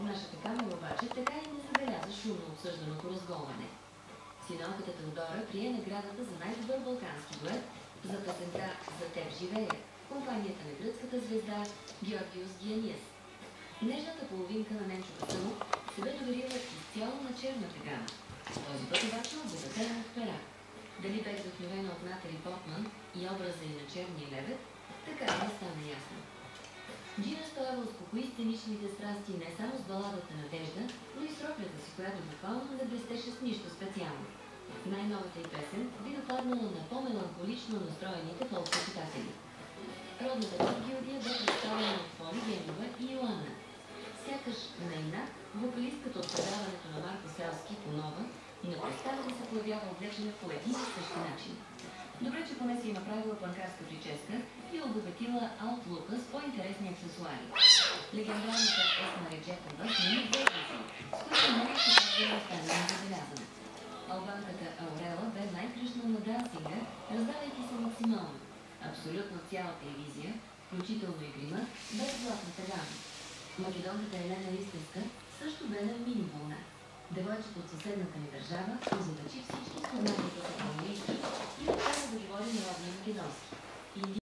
Нашата камера обаче така и не забеляза шумно обсъжданото разголване. Синалката Теодора прие наградата за най-добър балкански дует за песента "За теб живея", компанията на гръцката звезда Георгиос Гианиас. Нежната половинка на Ненчо Касъмов се бе доверила изцяло на черната гама. Този път обаче обогатена от пера. Дали бе вдъхновена от Натали Портман и образа и на черния лебед, така не стана ясно. Джина Стоева успокои сценичните страсти не само с баладата "Надежда", но и с роклята си, която буквално не блестеше с нищо специално. Най-новата й песен би допаднала на по-меланхолично настроените фолк-почитатели. Родната Георгия бе представена от Поли Генова и Йоанна. Сякаш на инат, вокалистката от предаването на Марко Селски по "Нова" не представя да се появява облечена по един и същи начин. Добре, че поне си е направила планкарска прическа и обогатила аутлука с по-интересни аксесуари. Легендарната Есма Реджепова смени двойници, с които не е да остане незабелязана. Албанката Аурела бе най-кръшна на дансинга, раздавайки се максимално. Абсолютно цяла телевизия, включително и грима, без златната гама. Македонката Елена Ристевска също бе на мини вълна. Девойчето от съседната ни държава озадачи всички с познатите се по-английски и остана да говори народно македонски.